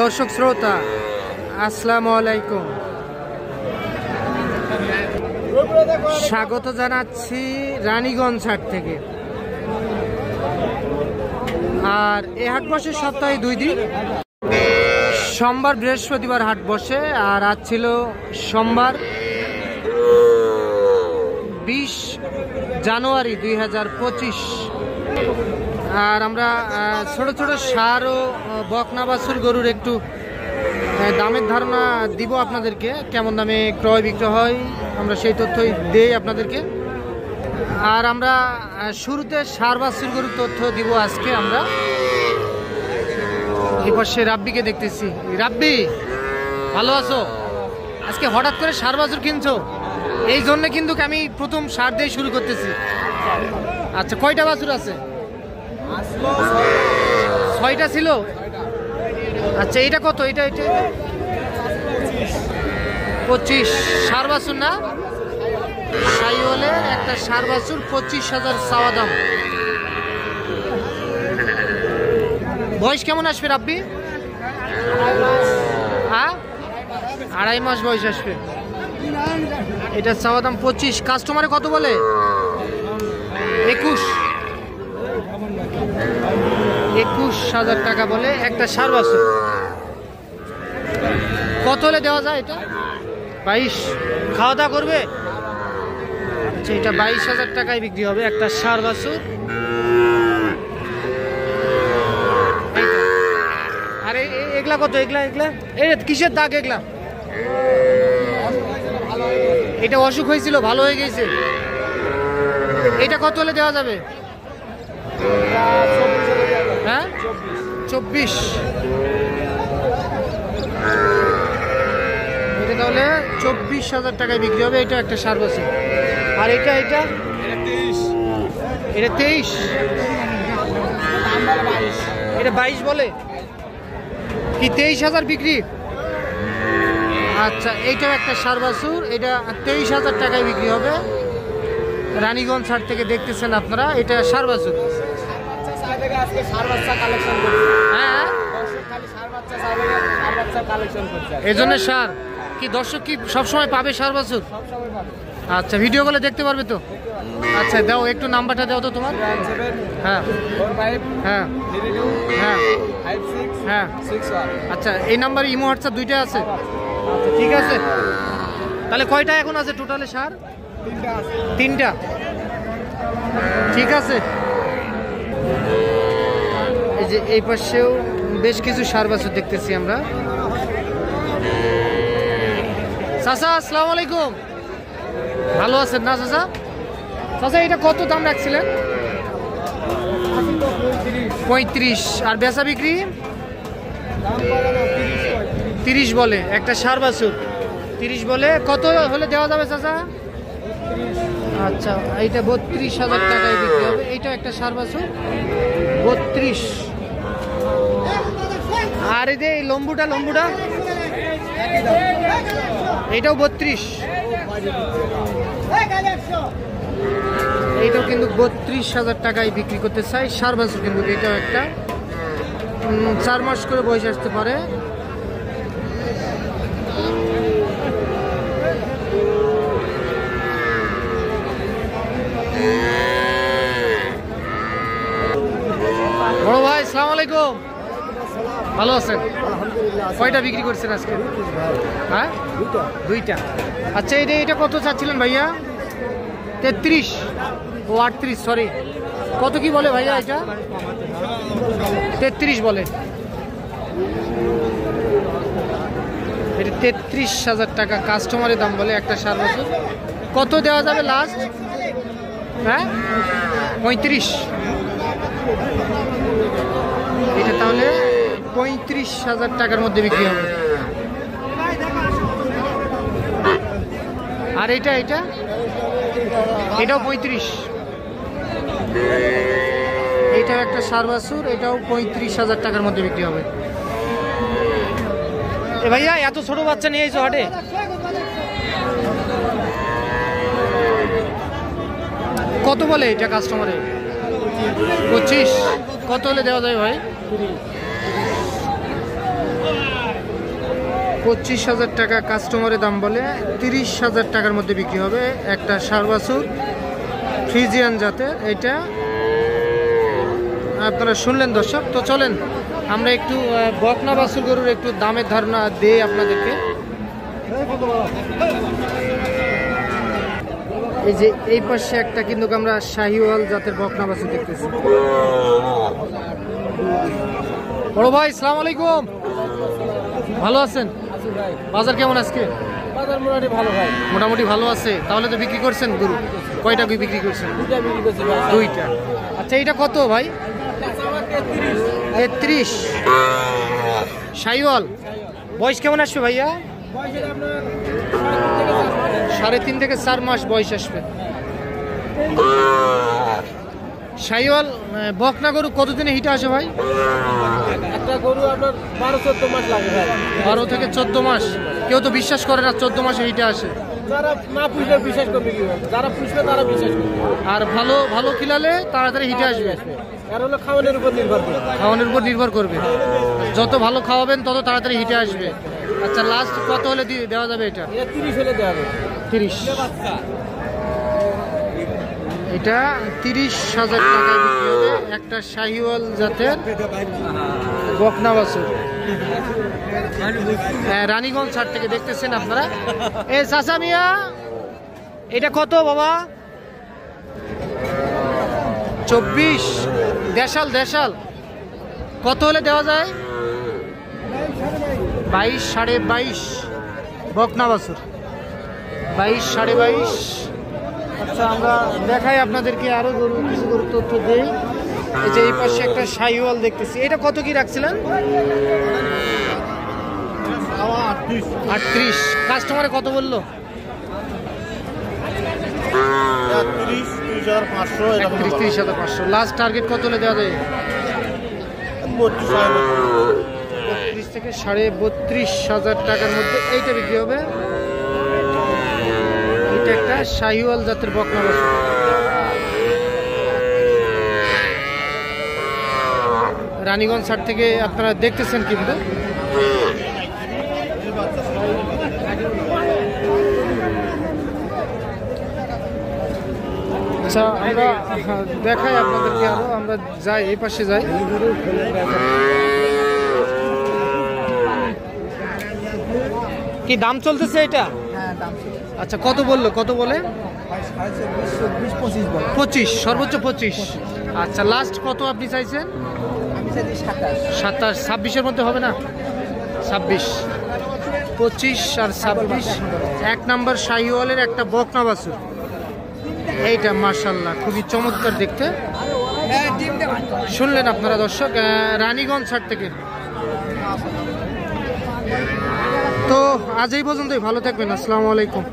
দর্শক শ্রোতা আসসালামু আলাইকুম, স্বাগত জানাচ্ছি রানীগঞ্জ হাট থেকে। আর এই হাট বসে সপ্তাহে 2 দিন, সোমবার বৃহস্পতিবার হাট বসে। আর আজ ছিল সোমবার 20 জানুয়ারি 2025। আর আমরা ছোট ছোট ষাঁড় ও বকনা বাছুর গরুর একটু দামের ধারণা দিব আপনাদেরকে, কেমন দামে ক্রয় বিক্রয় হয় আমরা সেই তথ্যই দেই আপনাদেরকে। আর আমরা শুরুতে ষাঁড় বাছুর গরুর তথ্য দিব আজকে। আমরা এই পাশে রাব্বিকে দেখতেছি। রাব্বি, ভালো আছো? আজকে হঠাৎ করে ষাঁড় বাছুর কিনছো, এই জন্য কিন্তু আমি প্রথম ষাঁড় দিয়ে শুরু করতেছি। আচ্ছা, কয়টা বাছুর আছে? 6টা ছিল। আচ্ছা, এটা কত? এটা 25 ষাঁড় বাছুর না? সাইওয়ালে একটা ষাঁড় বাছুর 25,000 চাওয়া দাম। বয়স কেমন আসবে রাব্বি? হ্যাঁ, 2.5 মাস বয়স আসবে। এটা চাওয়া দাম 25। কাস্টমারে কত বলে? 21,000 টাকা বলে একটা ষাঁড় বাছুর। কত হলে দেওয়া যায় এটা? 22। খাওয়া দাওয়া করবে? আচ্ছা, এটা 22,000 টাকায় বিক্রি হবে একটা ষাঁড় বাছুর। আরে এগুলা কত? এগুলা এই কিসের দাগ এগুলা? এটা অসুখ হয়েছিল, ভালো হয়ে গেছে। এটা কত হলে দেওয়া যাবে? হ্যাঁ, 24। এটা তাহলে 24,000 টাকায় বিক্রি হবে। এটা একটা ষাঁড় বাছুর। আর এটা 23। এটা 22 বলে কি? 23,000 বিক্রি? আচ্ছা, এইটাও একটা ষাঁড় বাছুর। এটা 23,000 টাকায় বিক্রি হবে। রানীগঞ্জ হাট থেকে দেখতেছেন আপনারা। এটা ষাঁড় বাছুর। হ্যাঁ, এই জন্য ষাঁড় কি দর্শক কি সবসময় পাবে ষাঁড় বাছুর? আচ্ছা, ভিডিও কলে দেখতে পারবে তো? আচ্ছা, দাও একটু নাম্বারটা দাও তো তোমার। হ্যাঁ হ্যাঁ হ্যাঁ হ্যাঁ। আচ্ছা, এই নাম্বারে ইমো হোয়াটসঅ্যাপ দুইটা আছে? আচ্ছা, ঠিক আছে। তাহলে কয়টা এখন আছে টোটালে ষাঁড়? 3টা। ঠিক আছে। এই যে এই পাশেও বেশ কিছু ষাঁড় বাছুর দেখতেছি আমরা। চাচা, আসসালামু আলাইকুম, ভালো আছেন না চাচা? চাচা, এটা কত দাম রাখছিলেন? 35। আর বেচা বিক্রি? 30 বলে একটা ষাঁড় বাছুর। 30 বলে। কত হলে দেওয়া যাবে চাচা? আচ্ছা, এইটা 32,000 টাকায় বিক্রি হবে। এইটা একটা ষাঁড় বাছুর 32। আর এই যে এই লম্বুটা এইটাও 32। এইটাও কিন্তু 32,000 টাকায় বিক্রি করতে চাই ষাঁড় বাছুর। কিন্তু এটাও একটা 4 মাস করে বয়স আসতে পারে। বড় ভাই, আসসালামু আলাইকুম, ভালো আছেন? কয়টা বিক্রি করছেন আজকে? হ্যাঁ, 2টা। আচ্ছা, এটা কত চাচ্ছিলেন ভাইয়া? 33 ও 38, সরি। কত কি বলে ভাইয়া? এটা 33 বলে। এটা 33,000 টাকা কাস্টমারের দাম বলে একটা ষাঁড় বাছুর। কত দেওয়া যাবে লাস্ট? হ্যাঁ, 35। এটা তাহলে 35,000 টাকার মধ্যে বিক্রি হবে। আর এটাও 35। এইটাও একটা ষাঁড় বাছুর। এটাও 35,000 টাকার মধ্যে বিক্রি হবে। এ ভাইয়া, এত ছোট বাচ্চা নিয়ে এসো হাটে? কত বলে এটা কাস্টমারে? 25। কত হলে দেওয়া যায় ভাই? 25,000 টাকা কাস্টমারের দাম বলে, 30,000 টাকার মধ্যে বিক্রি হবে। একটা ষাঁড় বাছুর ফ্রিজিয়ান জাতের, এটা আপনারা শুনলেন দর্শক। তো চলেন আমরা একটু বকনা বাছুর গরুর একটু দামের ধারণা দেই আপনাদেরকে। এই যে এই পাশে একটা কিন্তু আমরা শাহিওয়াল জাতের বকনা বাছুর দেখতেছি। বড় ভাই আসসালামু আলাইকুম, ভালো আছেন? বাজার কেমন আজকে? বাজার মোটামুটি ভালো ভাই। মোটামুটি ভালো আছে। তাহলে তো বিক্রি করছেন গরু? কয়টা বিক্রি করছেন? দুইটা। আচ্ছা এটা কত ভাই? 33। শাহিওয়াল বয়স কেমন আসবে ভাইয়া? 3.5 থেকে 4 মাস বয়স আসবে। শাহিওয়াল বকনা গরু কতদিনে হিটে আসে ভাই? একটা গরু আপনার 12-14 মাস লাগে ভাই। 12 থেকে 14 মাস। কেউ তো বিশ্বাস করে না 14 মাসে হিটে আসে। যারা না পুষলে বিশ্বাস করবে কি? যারা পুষবে তারা বিশ্বাস করবে। আর ভালো ভালো খিলালে তাড়াতাড়ি হিটে আসবে। আর হলো খাওয়ানোর উপর নির্ভর করে। খাওয়ানোর উপর নির্ভর করবে। যত ভালো খাওয়াবেন তত তাড়াতাড়ি হিটে আসবে। আচ্ছা লাস্ট কত হলে দেওয়া যাবে এটা? 30 হলে দেওয়া যাবে। 30। এটা 30,000 টাকায় বিক্রি হবে। একটা শাহিওয়াল জাতের বকনা বাছুর, রানীগঞ্জ হাট থেকে দেখতেছেন আপনারা। এ চাচা মিয়া এটা কত বাবা? 24। দেশাল দেশাল কত হলে দেওয়া যায়? 22, 22.5 বকনা বাছুর, 22, 22.5। আচ্ছা আমরা দেখাই আপনাদেরকে আরো গরু, কিছু গরুর তথ্য দেই। এই যে এই পাশে একটা শাহিওয়াল দেখতেছি, এটা কত কি রাখছিলেন? 38। কাস্টমারে কত বললো? 30,500। লাস্ট টার্গেট কত হলে দেওয়া যায়? 32 থেকে 32,500 টাকার মধ্যে এইটা বিক্রি হবে। এটা একটা শাহিওয়াল জাতের বকনা বাছুর। রানীগঞ্জ হাট থেকে আপনারা দেখতেছেন কিন্তু। আচ্ছা আমরা দেখাই আপনাদেরকে আরো, আমরা যাই এই পাশে যাই। কি দাম চলতেছে এটা? আচ্ছা কত বললো, কত বলে? 25, সর্বোচ্চ 25। আচ্ছা লাস্ট কত আপনি চাইছেন? 27। 26-এর মধ্যে হবে না? 26, 25 আর 26। এক নাম্বার শাহিওয়ালের একটা বকনা বাছুর, এইটা মাশাআল্লাহ খুবই চমৎকার দেখতে। শুনলেন আপনারা দর্শক, রানীগঞ্জ হাট থেকে। তো আজ এই পর্যন্তই, ভালো থাকবেন, আসসালামু আলাইকুম।